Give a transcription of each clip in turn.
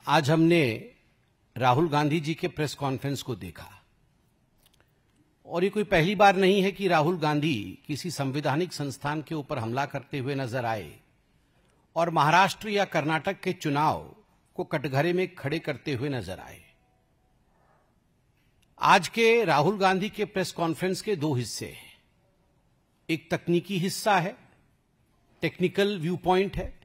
आज हमने राहुल गांधी जी के प्रेस कॉन्फ्रेंस को देखा और ये कोई पहली बार नहीं है कि राहुल गांधी किसी संवैधानिक संस्थान के ऊपर हमला करते हुए नजर आए और महाराष्ट्र या कर्नाटक के चुनाव को कटघरे में खड़े करते हुए नजर आए। आज के राहुल गांधी के प्रेस कॉन्फ्रेंस के दो हिस्से हैं। एक तकनीकी हिस्सा है, टेक्निकल व्यू पॉइंट है,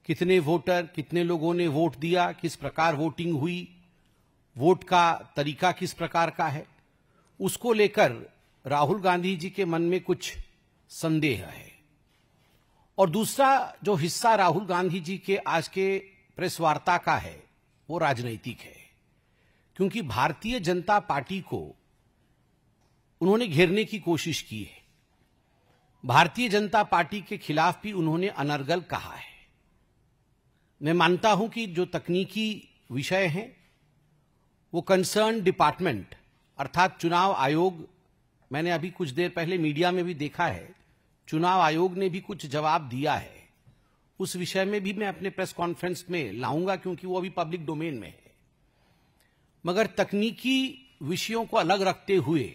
कितने वोटर, कितने लोगों ने वोट दिया, किस प्रकार वोटिंग हुई, वोट का तरीका किस प्रकार का है, उसको लेकर राहुल गांधी जी के मन में कुछ संदेह है। और दूसरा जो हिस्सा राहुल गांधी जी के आज के प्रेस वार्ता का है वो राजनीतिक है, क्योंकि भारतीय जनता पार्टी को उन्होंने घेरने की कोशिश की है। भारतीय जनता पार्टी के खिलाफ भी उन्होंने अनर्गल कहा है। मैं मानता हूं कि जो तकनीकी विषय हैं वो कंसर्न डिपार्टमेंट अर्थात चुनाव आयोग, मैंने अभी कुछ देर पहले मीडिया में भी देखा है, चुनाव आयोग ने भी कुछ जवाब दिया है। उस विषय में भी मैं अपने प्रेस कॉन्फ्रेंस में लाऊंगा क्योंकि वो अभी पब्लिक डोमेन में है। मगर तकनीकी विषयों को अलग रखते हुए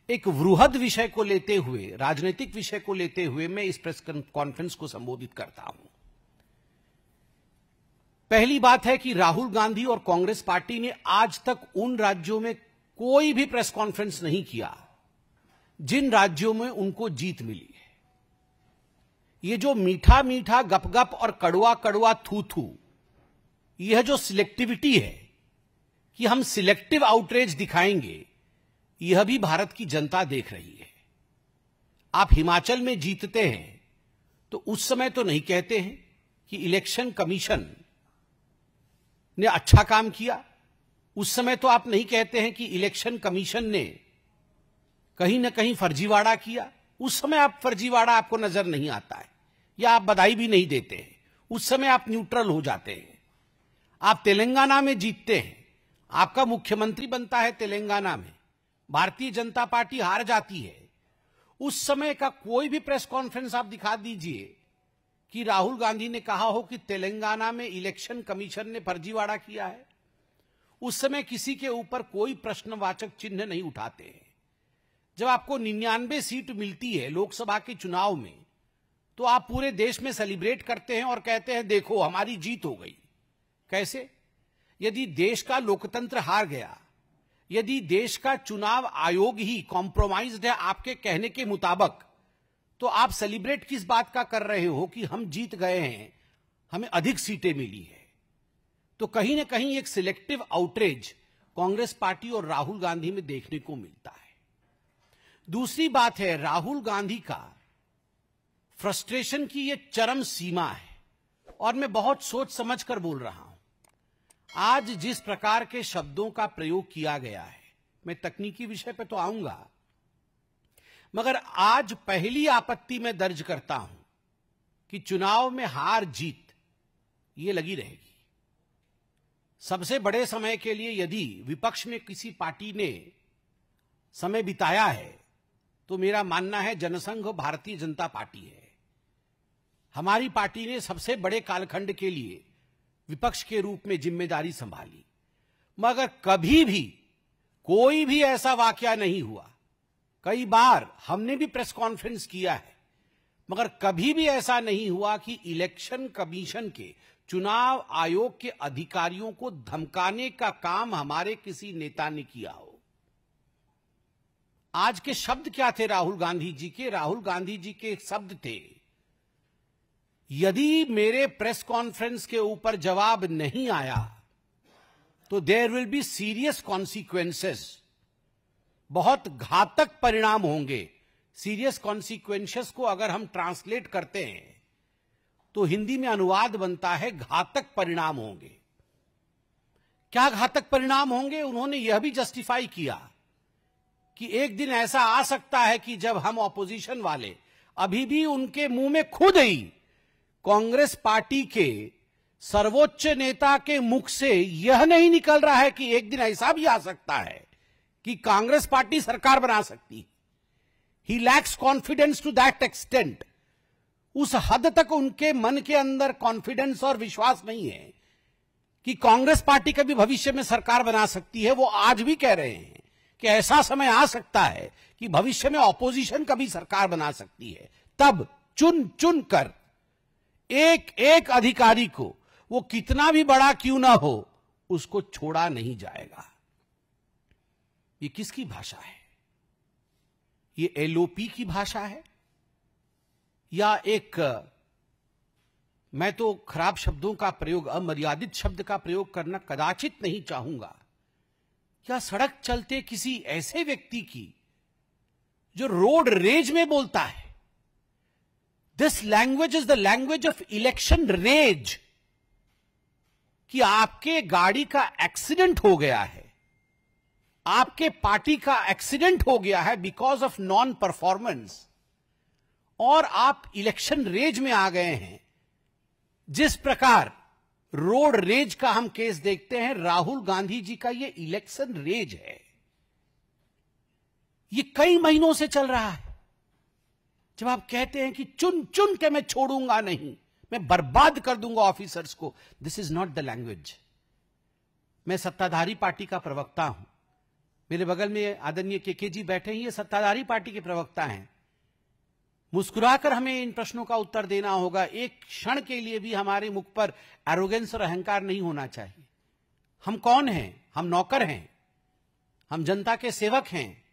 एक वृहद विषय को लेते हुए, राजनीतिक विषय को लेते हुए मैं इस प्रेस कॉन्फ्रेंस को संबोधित करता हूं। पहली बात है कि राहुल गांधी और कांग्रेस पार्टी ने आज तक उन राज्यों में कोई भी प्रेस कॉन्फ्रेंस नहीं किया जिन राज्यों में उनको जीत मिली है। ये जो मीठा मीठा गपगप और कड़वा कड़वा थू थू, यह जो सिलेक्टिविटी है कि हम सिलेक्टिव आउटरीच दिखाएंगे, यह भी भारत की जनता देख रही है। आप हिमाचल में जीतते हैं तो उस समय तो नहीं कहते हैं कि इलेक्शन कमीशन ने अच्छा काम किया, उस समय तो आप नहीं कहते हैं कि इलेक्शन कमीशन ने कहीं ना कहीं फर्जीवाड़ा किया। उस समय आप फर्जीवाड़ा आपको नजर नहीं आता है या आप बधाई भी नहीं देते हैं, उस समय आप न्यूट्रल हो जाते हैं। आप तेलंगाना में जीतते हैं, आपका मुख्यमंत्री बनता है तेलंगाना में, भारतीय जनता पार्टी हार जाती है, उस समय का कोई भी प्रेस कॉन्फ्रेंस आप दिखा दीजिए कि राहुल गांधी ने कहा हो कि तेलंगाना में इलेक्शन कमीशन ने फर्जीवाड़ा किया है। उस समय किसी के ऊपर कोई प्रश्नवाचक चिन्ह नहीं उठाते हैं। जब आपको 99 सीट मिलती है लोकसभा के चुनाव में तो आप पूरे देश में सेलिब्रेट करते हैं और कहते हैं देखो हमारी जीत हो गई। कैसे? यदि देश का लोकतंत्र हार गया, यदि देश का चुनाव आयोग ही कॉम्प्रोमाइज्ड है आपके कहने के मुताबिक, तो आप सेलिब्रेट किस बात का कर रहे हो कि हम जीत गए हैं, हमें अधिक सीटें मिली है। तो कहीं ना कहीं एक सिलेक्टिव आउटरीच कांग्रेस पार्टी और राहुल गांधी में देखने को मिलता है। दूसरी बात है, राहुल गांधी का फ्रस्ट्रेशन की यह चरम सीमा है और मैं बहुत सोच समझ कर बोल रहा हूं। आज जिस प्रकार के शब्दों का प्रयोग किया गया है, मैं तकनीकी विषय पर तो आऊंगा, मगर आज पहली आपत्ति मैं दर्ज करता हूं कि चुनाव में हार जीत ये लगी रहेगी। सबसे बड़े समय के लिए यदि विपक्ष में किसी पार्टी ने समय बिताया है तो मेरा मानना है जनसंघ भारतीय जनता पार्टी है। हमारी पार्टी ने सबसे बड़े कालखंड के लिए विपक्ष के रूप में जिम्मेदारी संभाली, मगर कभी भी कोई भी ऐसा वाकया नहीं हुआ। कई बार हमने भी प्रेस कॉन्फ्रेंस किया है, मगर कभी भी ऐसा नहीं हुआ कि इलेक्शन कमीशन के, चुनाव आयोग के अधिकारियों को धमकाने का काम हमारे किसी नेता ने किया हो। आज के शब्द क्या थे राहुल गांधी जी के? राहुल गांधी जी के शब्द थे, यदि मेरे प्रेस कॉन्फ्रेंस के ऊपर जवाब नहीं आया तो there will be serious consequences, बहुत घातक परिणाम होंगे। सीरियस कॉन्सिक्वेंसेस को अगर हम ट्रांसलेट करते हैं तो हिंदी में अनुवाद बनता है घातक परिणाम होंगे। क्या घातक परिणाम होंगे? उन्होंने यह भी जस्टिफाई किया कि एक दिन ऐसा आ सकता है कि जब हम ऑपोजिशन वाले, अभी भी उनके मुंह में खुद ही कांग्रेस पार्टी के सर्वोच्च नेता के मुख से यह नहीं निकल रहा है कि एक दिन ऐसा भी आ सकता है कि कांग्रेस पार्टी सरकार बना सकती है। He lacks confidence to that extent. उस हद तक उनके मन के अंदर कॉन्फिडेंस और विश्वास नहीं है कि कांग्रेस पार्टी का भी भविष्य में सरकार बना सकती है, वो आज भी कह रहे हैं कि ऐसा समय आ सकता है कि भविष्य में ऑपोजिशन का भी सरकार बना सकती है। तब चुन चुन कर एक एक अधिकारी को, वो कितना भी बड़ा क्यों ना हो, उसको छोड़ा नहीं जाएगा। ये किसकी भाषा है? ये एलओपी की भाषा है या एक, मैं तो खराब शब्दों का प्रयोग, अमर्यादित शब्द का प्रयोग करना कदाचित नहीं चाहूंगा, या सड़क चलते किसी ऐसे व्यक्ति की जो रोड रेज में बोलता है। This language is the language of election rage, कि आपके गाड़ी का एक्सीडेंट हो गया है, आपके पार्टी का एक्सीडेंट हो गया है बिकॉज ऑफ नॉन परफॉर्मेंस, और आप इलेक्शन रेज में आ गए हैं। जिस प्रकार रोड रेज का हम केस देखते हैं, राहुल गांधी जी का यह इलेक्शन रेज है। ये कई महीनों से चल रहा है। जब आप कहते हैं कि चुन चुन के मैं छोड़ूंगा नहीं, मैं बर्बाद कर दूंगा ऑफिसर्स को, this is not the language. मैं सत्ताधारी पार्टी का प्रवक्ता हूं, मेरे बगल में आदरणीय केके जी बैठे हैं, ये सत्ताधारी पार्टी के प्रवक्ता हैं। मुस्कुराकर हमें इन प्रश्नों का उत्तर देना होगा। एक क्षण के लिए भी हमारे मुख पर एरोगेंस और अहंकार नहीं होना चाहिए। हम कौन हैं? हम नौकर हैं, हम जनता के सेवक हैं,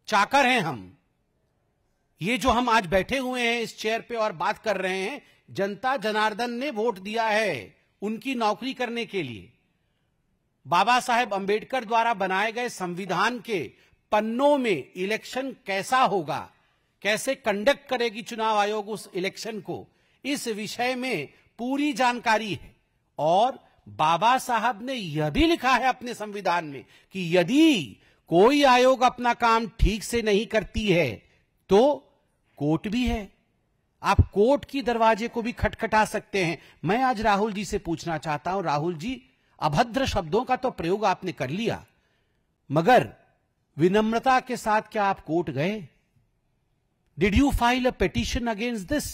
चाकर हैं हम। ये जो हम आज बैठे हुए हैं इस चेयर पे और बात कर रहे हैं, जनता जनार्दन ने वोट दिया है उनकी नौकरी करने के लिए। बाबा साहेब अंबेडकर द्वारा बनाए गए संविधान के पन्नों में इलेक्शन कैसा होगा, कैसे कंडक्ट करेगी चुनाव आयोग उस इलेक्शन को, इस विषय में पूरी जानकारी है। और बाबा साहब ने यह भी लिखा है अपने संविधान में कि यदि कोई आयोग अपना काम ठीक से नहीं करती है तो कोर्ट भी है, आप कोर्ट की दरवाजे को भी खटखटा सकते हैं। मैं आज राहुल जी से पूछना चाहता हूं, राहुल जी, अभद्र शब्दों का तो प्रयोग आपने कर लिया, मगर विनम्रता के साथ क्या आप कोर्ट गए? Did you file a petition against this?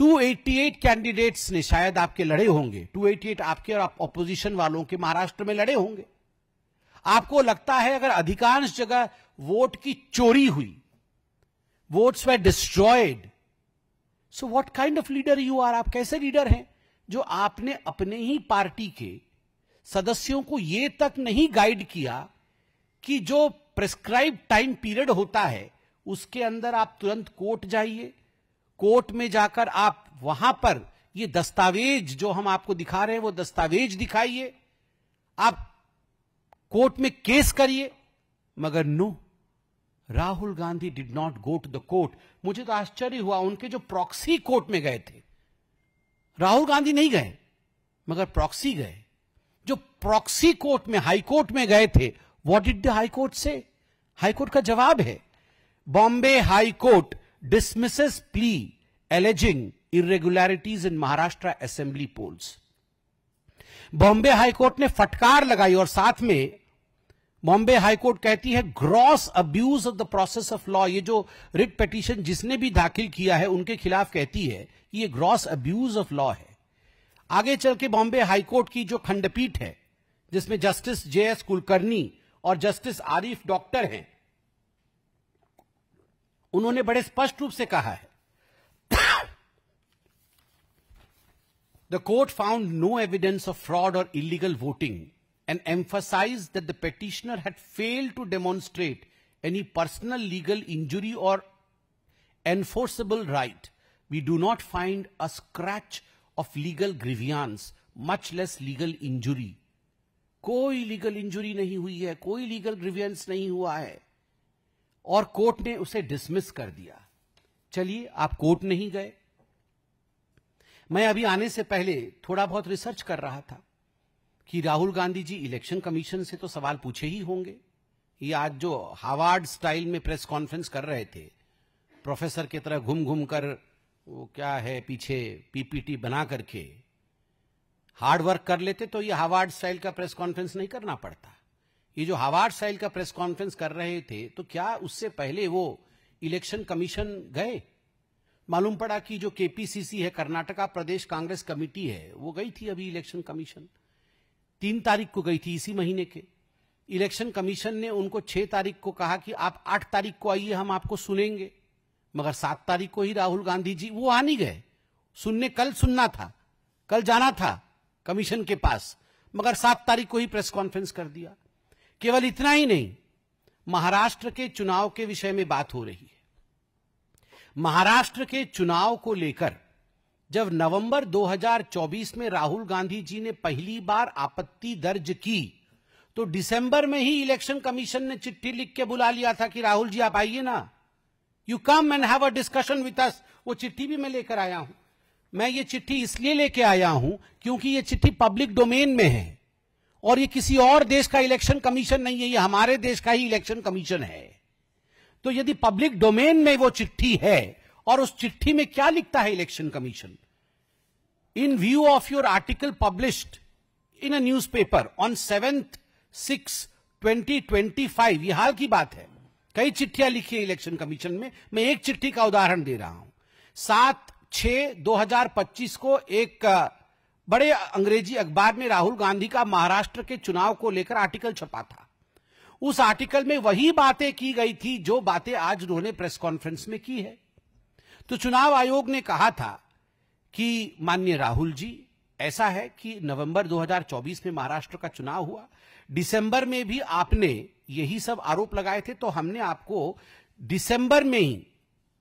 288 candidates ने शायद आपके लड़े होंगे, 288 आपके और ऑपोजिशन वालों के महाराष्ट्र में लड़े होंगे। आपको लगता है अगर अधिकांश जगह वोट की चोरी हुई, votes were destroyed, so what kind of leader you are? आप कैसे लीडर हैं जो आपने अपने ही पार्टी के सदस्यों को यह तक नहीं गाइड किया कि जो प्रिस्क्राइब टाइम पीरियड होता है उसके अंदर आप तुरंत कोर्ट जाइए, कोर्ट में जाकर आप वहां पर ये दस्तावेज जो हम आपको दिखा रहे हैं वो दस्तावेज दिखाइए, आप कोर्ट में केस करिए। मगर no, Rahul Gandhi did not go to the court. मुझे तो आश्चर्य हुआ, उनके जो प्रॉक्सी कोर्ट में गए थे, राहुल गांधी नहीं गए मगर प्रॉक्सी गए। जो प्रॉक्सी कोर्ट में, हाई कोर्ट में गए थे, what did the high court से? हाई कोर्ट का जवाब है, Bombay high court dismisses plea alleging irregularities in Maharashtra assembly polls। Bombay high court ने फटकार लगाई और साथ में बॉम्बे हाई कोर्ट कहती है gross abuse of the process of law. ये जो रिट पिटीशन जिसने भी दाखिल किया है उनके खिलाफ कहती है ये ग्रॉस अब्यूज ऑफ लॉ है। आगे चल के बॉम्बे हाई कोर्ट की जो खंडपीठ है जिसमें जस्टिस JS कुलकर्णी और जस्टिस आरिफ डॉक्टर हैं, उन्होंने बड़े स्पष्ट रूप से कहा है, the court found no evidence of fraud और illegal voting and emphasised that the petitioner had failed to demonstrate any personal legal injury और enforceable right. We do not find a scratch of legal grievance much less legal injury. कोई legal injury नहीं हुई है, कोई legal grievance नहीं हुआ है और कोर्ट ने उसे डिसमिस कर दिया। चलिए, आप कोर्ट नहीं गए। मैं अभी आने से पहले थोड़ा बहुत रिसर्च कर रहा था कि राहुल गांधी जी इलेक्शन कमीशन से तो सवाल पूछे ही होंगे। ये आज जो हार्वर्ड स्टाइल में प्रेस कॉन्फ्रेंस कर रहे थे, प्रोफेसर की तरह घूम घूम कर, वो क्या है पीछे PPT बना करके हार्ड वर्क कर लेते तो ये हार्वर्ड स्टाइल का प्रेस कॉन्फ्रेंस नहीं करना पड़ता। ये जो हार्वर्ड स्टाइल का प्रेस कॉन्फ्रेंस कर रहे थे, तो क्या उससे पहले वो इलेक्शन कमीशन गए? मालूम पड़ा कि जो केपीसीसी है, कर्नाटका प्रदेश कांग्रेस कमेटी है, वो गई थी अभी इलेक्शन कमीशन, 3 तारीख को गई थी इसी महीने के। इलेक्शन कमीशन ने उनको 6 तारीख को कहा कि आप 8 तारीख को आइए, हम आपको सुनेंगे। मगर 7 तारीख को ही राहुल गांधी जी वो आ नहीं गए सुनने। कल सुनना था, कल जाना था कमीशन के पास, मगर 7 तारीख को ही प्रेस कॉन्फ्रेंस कर दिया। केवल इतना ही नहीं, महाराष्ट्र के चुनाव के विषय में बात हो रही है। महाराष्ट्र के चुनाव को लेकर जब नवंबर 2024 में राहुल गांधी जी ने पहली बार आपत्ति दर्ज की, तो दिसंबर में ही इलेक्शन कमीशन ने चिट्ठी लिख के बुला लिया था कि राहुल जी आप आइए ना, you come and have a discussion with us. वो चिट्ठी भी मैं लेकर आया हूं। मैं ये चिट्ठी इसलिए लेके आया हूं क्योंकि ये चिट्ठी पब्लिक डोमेन में है और ये किसी और देश का इलेक्शन कमीशन नहीं है, ये हमारे देश का ही इलेक्शन कमीशन है। तो यदि पब्लिक डोमेन में वो चिट्ठी है, और उस चिट्ठी में क्या लिखता है election commission, in view of your article published in a newspaper on 7/6/2025, ये हाल की बात है। कई चिट्ठियां लिखी है इलेक्शन कमीशन में, मैं एक चिट्ठी का उदाहरण दे रहा हूं। 7/6/2025 को एक बड़े अंग्रेजी अखबार में राहुल गांधी का महाराष्ट्र के चुनाव को लेकर आर्टिकल छपा था। उस आर्टिकल में वही बातें की गई थी जो बातें आज उन्होंने प्रेस कॉन्फ्रेंस में की है। तो चुनाव आयोग ने कहा था कि माननीय राहुल जी, ऐसा है कि नवंबर 2024 में महाराष्ट्र का चुनाव हुआ, दिसंबर में भी आपने यही सब आरोप लगाए थे, तो हमने आपको दिसंबर में ही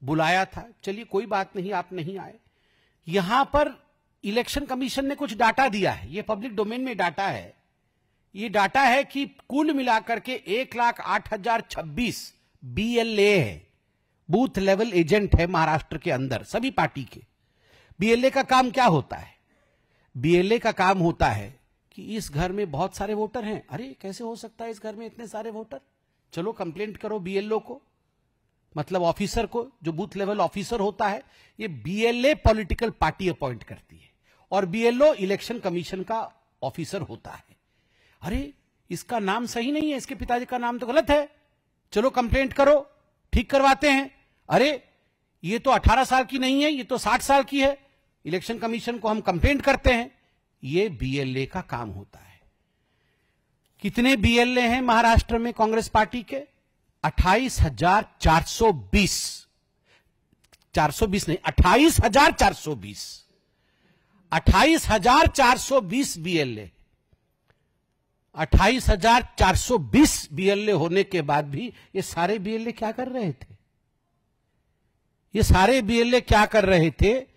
बुलाया था। चलिए कोई बात नहीं, आप नहीं आए। यहां पर इलेक्शन कमीशन ने कुछ डाटा दिया है, यह पब्लिक डोमेन में डाटा है। यह डाटा है कि कुल मिलाकर के 1,08,026 BLA है, बूथ लेवल एजेंट है महाराष्ट्र के अंदर सभी पार्टी के। BLA का काम क्या होता है? BLA का काम होता है कि इस घर में बहुत सारे वोटर हैं। अरे कैसे हो सकता है इस घर में इतने सारे वोटर? चलो कंप्लेंट करो BLO को, मतलब ऑफिसर को, जो बूथ लेवल ऑफिसर होता है। ये BLA पॉलिटिकल पार्टी अपॉइंट करती है और BLO इलेक्शन कमीशन का ऑफिसर होता है। अरे इसका नाम सही नहीं है, इसके पिताजी का नाम तो गलत है, चलो कंप्लेंट करो, ठीक करवाते हैं। अरे ये तो 18 साल की नहीं है, ये तो 60 साल की है, इलेक्शन कमीशन को हम कंप्लेंट करते हैं। ये BLA का काम होता है। कितने BLA हैं महाराष्ट्र में कांग्रेस पार्टी के? 28,420, 420 नहीं, 28,420, 28,420 BLA। 28,420 BLA होने के बाद भी ये सारे BLA क्या कर रहे थे? ये सारे BLA क्या कर रहे थे?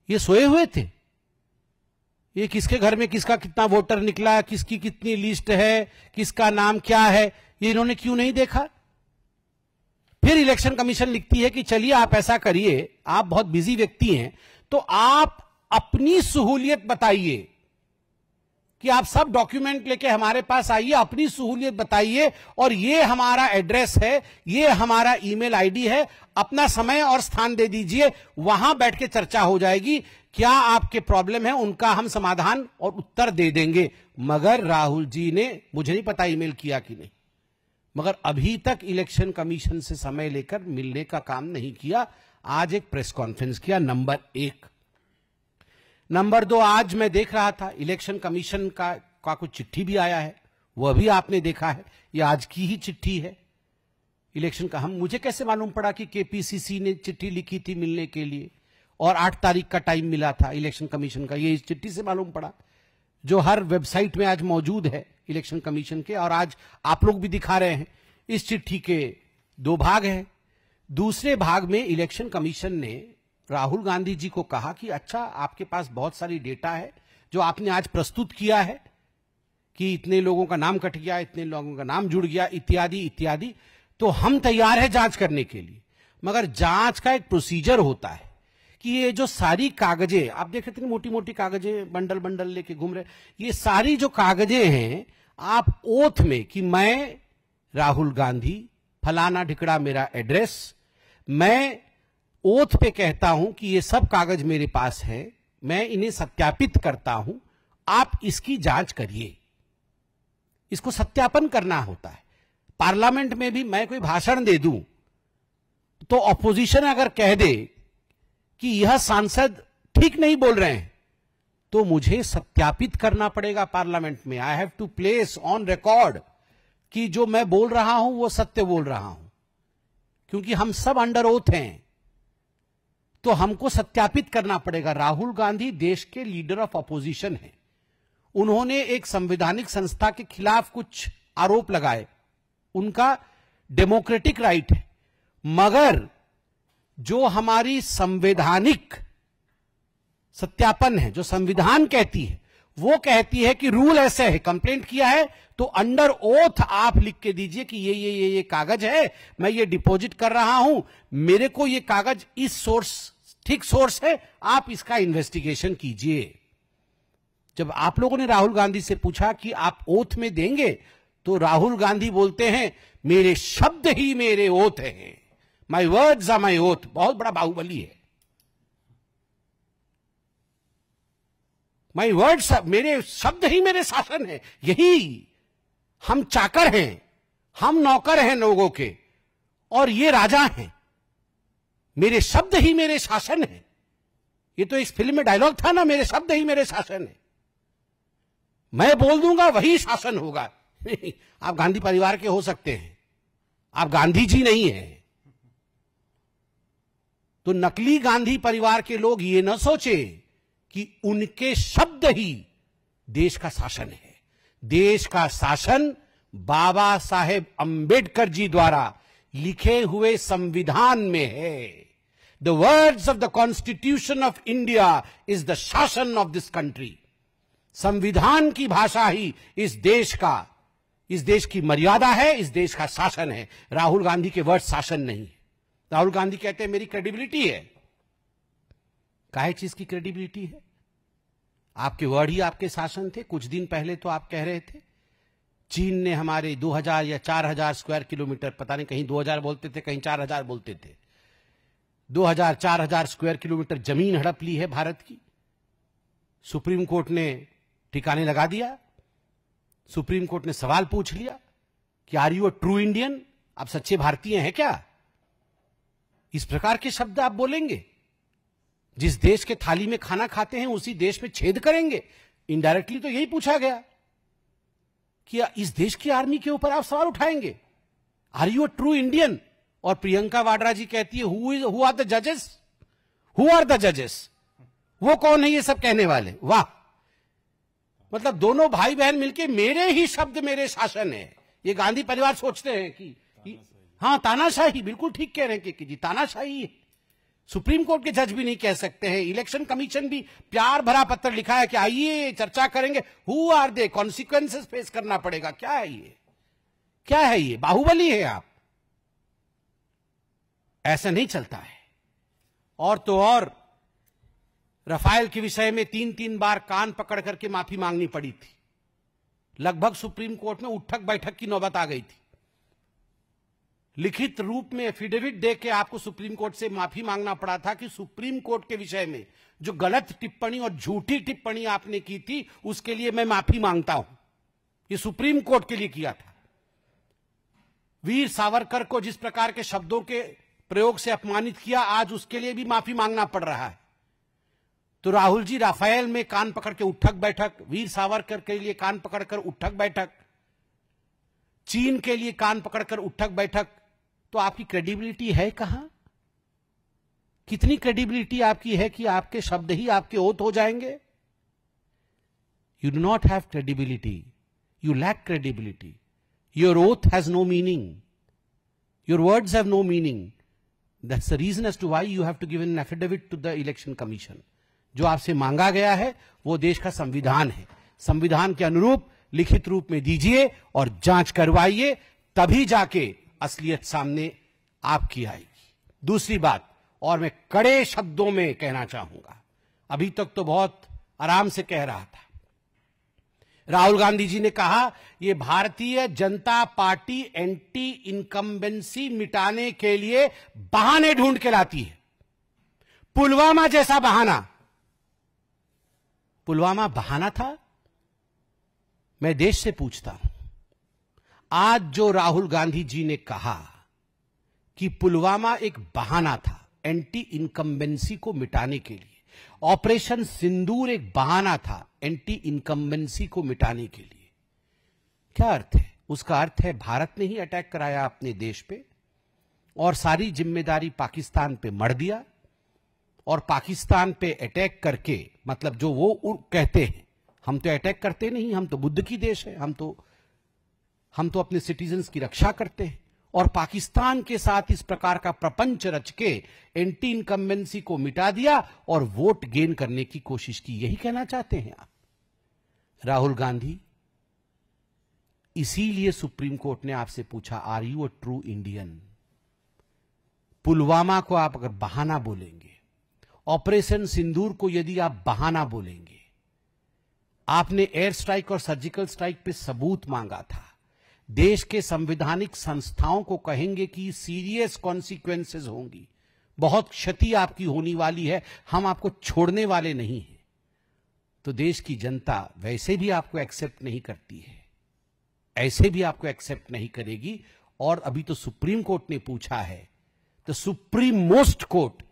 ये सोए हुए थे। ये किसके घर में किसका कितना वोटर निकला, किसकी कितनी लिस्ट है, किसका नाम क्या है, ये इन्होंने क्यों नहीं देखा? फिर इलेक्शन कमीशन लिखती है कि चलिए आप ऐसा करिए, आप बहुत बिजी व्यक्ति हैं, तो आप अपनी सहूलियत बताइए कि आप सब डॉक्यूमेंट लेके हमारे पास आइए, अपनी सहूलियत बताइए, और ये हमारा एड्रेस है, ये हमारा ईमेल आईडी है, अपना समय और स्थान दे दीजिए, वहां बैठ के चर्चा हो जाएगी, क्या आपके प्रॉब्लम है उनका हम समाधान और उत्तर दे देंगे। मगर राहुल जी ने, मुझे नहीं पता ईमेल किया कि नहीं, मगर अभी तक इलेक्शन कमीशन से समय लेकर मिलने का काम नहीं किया। आज एक प्रेस कॉन्फ्रेंस किया, नंबर 1। नंबर 2, आज मैं देख रहा था इलेक्शन कमीशन का कुछ चिट्ठी भी आया है, वह भी आपने देखा है, यह आज की ही चिट्ठी है इलेक्शन का। मुझे कैसे मालूम पड़ा कि केपीसीसी ने चिट्ठी लिखी थी मिलने के लिए और 8 तारीख का टाइम मिला था इलेक्शन कमीशन का? ये इस चिट्ठी से मालूम पड़ा, जो हर वेबसाइट में आज मौजूद है इलेक्शन कमीशन के, और आज आप लोग भी दिखा रहे हैं। इस चिट्ठी के 2 भाग हैं। दूसरे भाग में इलेक्शन कमीशन ने राहुल गांधी जी को कहा कि अच्छा, आपके पास बहुत सारी डेटा है जो आपने आज प्रस्तुत किया है कि इतने लोगों का नाम कट गया, इतने लोगों का नाम जुड़ गया, इत्यादि इत्यादि, तो हम तैयार है जांच करने के लिए। मगर जांच का एक प्रोसीजर होता है कि ये जो सारी कागजें आप देख रहे थे, मोटी मोटी कागजें बंडल बंडल लेके घूम रहे, ये सारी जो कागजें हैं, आप ओथ में कि मैं राहुल गांधी, फलाना ढिकड़ा मेरा एड्रेस, मैं ओथ पे कहता हूं कि ये सब कागज मेरे पास है, मैं इन्हें सत्यापित करता हूं, आप इसकी जांच करिए। इसको सत्यापन करना होता है। पार्लियामेंट में भी मैं कोई भाषण दे दूं तो ऑपोजिशन अगर कह दे कि यह सांसद ठीक नहीं बोल रहे हैं, तो मुझे सत्यापित करना पड़ेगा पार्लियामेंट में। I have to place on record कि जो मैं बोल रहा हूं वो सत्य बोल रहा हूं, क्योंकि हम सब अंडर ओथ हैं, तो हमको सत्यापित करना पड़ेगा। राहुल गांधी देश के लीडर ऑफ अपोजिशन हैं। उन्होंने एक संवैधानिक संस्था के खिलाफ कुछ आरोप लगाए, उनका डेमोक्रेटिक राइट है, मगर जो हमारी संवैधानिक सत्यापन है, जो संविधान कहती है, वो कहती है कि रूल ऐसे है, कंप्लेंट किया है तो अंडर ओथ आप लिख के दीजिए कि ये कागज है, मैं ये डिपॉजिट कर रहा हूं, मेरे को ये कागज इस सोर्स, ठीक सोर्स है, आप इसका इन्वेस्टिगेशन कीजिए। जब आप लोगों ने राहुल गांधी से पूछा कि आप ओथ में देंगे, तो राहुल गांधी बोलते हैं मेरे शब्द ही मेरे ओथ हैं, my words are my oath. बहुत बड़ा बाहुबली है। माई वर्ड्स, मेरे शब्द ही मेरे शासन है। यही हम चाकर हैं, हम नौकर हैं लोगों के, और ये राजा हैं। मेरे शब्द ही मेरे शासन है। ये तो इस फिल्म में डायलॉग था ना, मेरे शब्द ही मेरे शासन है। मैं बोल दूंगा वही शासन होगा। आप गांधी परिवार के हो सकते हैं, आप गांधी जी नहीं हैं। तो नकली गांधी परिवार के लोग ये न सोचें कि उनके शब्द ही देश का शासन है। देश का शासन बाबा साहेब अंबेडकर जी द्वारा लिखे हुए संविधान में है। The words of the constitution of India is the शासन ऑफ दिस कंट्री। संविधान की भाषा ही इस देश की मर्यादा है, इस देश का शासन है। राहुल गांधी के वर्ड शासन नहीं है। राहुल गांधी कहते हैं मेरी क्रेडिबिलिटी है। काहे चीज की क्रेडिबिलिटी है? आपके वर्ड ही आपके शासन थे। कुछ दिन पहले तो आप कह रहे थे चीन ने हमारे 2000 या 4000 स्क्वायर किलोमीटर, पता नहीं कहीं 2000 बोलते थे, कहीं 4000 बोलते थे, 2000-4000 स्क्वायर किलोमीटर जमीन हड़प ली है भारत की। सुप्रीम कोर्ट ने ठिकाने लगा दिया। सुप्रीम कोर्ट ने सवाल पूछ लिया कि are you a true Indian? आप सच्चे भारतीय हैं क्या? इस प्रकार के शब्द आप बोलेंगे? जिस देश के थाली में खाना खाते हैं उसी देश में छेद करेंगे। इनडायरेक्टली तो यही पूछा गया कि इस देश की आर्मी के ऊपर आप सवाल उठाएंगे? Are you a true Indian? और प्रियंका वाड्रा जी कहती है हु आर द जजेस? हु आर द जजेस? वो कौन है ये सब कहने वाले? वाह, मतलब दोनों भाई बहन मिलके मेरे ही शब्द मेरे शासन है। ये गांधी परिवार सोचते हैं कि हाँ तानाशाही, बिल्कुल ठीक कह रहे हैं कि जी तानाशाही है। सुप्रीम कोर्ट के जज भी नहीं कह सकते हैं। इलेक्शन कमीशन भी प्यार भरा पत्र लिखा है कि आइए चर्चा करेंगे। Who are they? Consequences face करना पड़ेगा। क्या है ये? क्या है ये? बाहुबली है आप। ऐसा नहीं चलता है। और तो और रफाल के विषय में 3-3 बार कान पकड़ करके माफी मांगनी पड़ी थी। लगभग सुप्रीम कोर्ट में उठक बैठक की नौबत आ गई थी। लिखित रूप में एफिडेविट दे के आपको सुप्रीम कोर्ट से माफी मांगना पड़ा था कि सुप्रीम कोर्ट के विषय में जो गलत टिप्पणी और झूठी टिप्पणी आपने की थी उसके लिए मैं माफी मांगता हूं। ये सुप्रीम कोर्ट के लिए किया था। वीर सावरकर को जिस प्रकार के शब्दों के प्रयोग से अपमानित किया, आज उसके लिए भी माफी मांगना पड़ रहा है। तो राहुल जी राफेल में कान पकड़ के उठक बैठक, वीर सावरकर के लिए कान पकड़कर उठक बैठक, चीन के लिए कान पकड़कर उठक बैठक, तो आपकी क्रेडिबिलिटी है कहां? कितनी क्रेडिबिलिटी आपकी है कि आपके शब्द ही आपके ओथ हो जाएंगे? You do not have credibility, you lack credibility. Your oath has no meaning, your words have no meaning. That's the reason as to why you have to give an affidavit to the election commission. जो आपसे मांगा गया है वो देश का संविधान है। संविधान के अनुरूप लिखित रूप में दीजिए और जांच करवाइए, तभी जाके असलियत सामने आपकी आएगी। दूसरी बात, और मैं कड़े शब्दों में कहना चाहूंगा, अभी तक तो बहुत आराम से कह रहा था। राहुल गांधी जी ने कहा ये Bharatiya Janata party anti incumbency मिटाने के लिए बहाने ढूंढ के लाती है। पुलवामा जैसा बहाना। पुलवामा बहाना था? मैं देश से पूछता हूं, आज जो राहुल गांधी जी ने कहा कि पुलवामा एक बहाना था, एंटी इनकम्बेंसी को मिटाने के लिए। ऑपरेशन सिंदूर एक बहाना था एंटी इनकम्बेंसी को मिटाने के लिए। क्या अर्थ है? उसका अर्थ है भारत ने ही अटैक कराया अपने देश पे और सारी जिम्मेदारी पाकिस्तान पे मढ़ दिया, और पाकिस्तान पे अटैक करके, मतलब जो वो कहते हैं, हम तो अटैक करते नहीं, हम तो बुद्ध की देश है, हम तो अपने सिटीजन्स की रक्षा करते हैं, और पाकिस्तान के साथ इस प्रकार का प्रपंच रच के एंटी इनकम्बेंसी को मिटा दिया और वोट गेन करने की कोशिश की। यही कहना चाहते हैं आप? राहुल गांधी, इसीलिए सुप्रीम कोर्ट ने आपसे पूछा, are you a true Indian? Pulwama को आप अगर बहाना बोलेंगे, ऑपरेशन सिंदूर को यदि आप बहाना बोलेंगे, आपने एयर स्ट्राइक और सर्जिकल स्ट्राइक पे सबूत मांगा था, देश के संवैधानिक संस्थाओं को कहेंगे कि सीरियस कॉन्सिक्वेंसेस होंगी, बहुत क्षति आपकी होने वाली है, हम आपको छोड़ने वाले नहीं हैं, तो देश की जनता वैसे भी आपको एक्सेप्ट नहीं करती है, ऐसे भी आपको एक्सेप्ट नहीं करेगी। और अभी तो सुप्रीम कोर्ट ने पूछा है, तो सुप्रीम मोस्ट कोर्ट,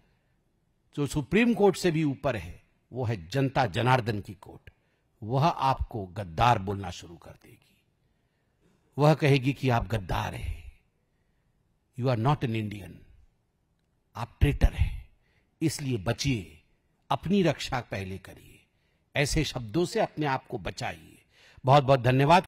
जो सुप्रीम कोर्ट से भी ऊपर है, वो है जनता जनार्दन की कोर्ट। वह आपको गद्दार बोलना शुरू कर देगी, वह कहेगी कि आप गद्दार हैं, you are not an Indian, आप ट्रेटर हैं, इसलिए बचिए, अपनी रक्षा पहले करिए, ऐसे शब्दों से अपने आप को बचाइए। बहुत बहुत धन्यवाद।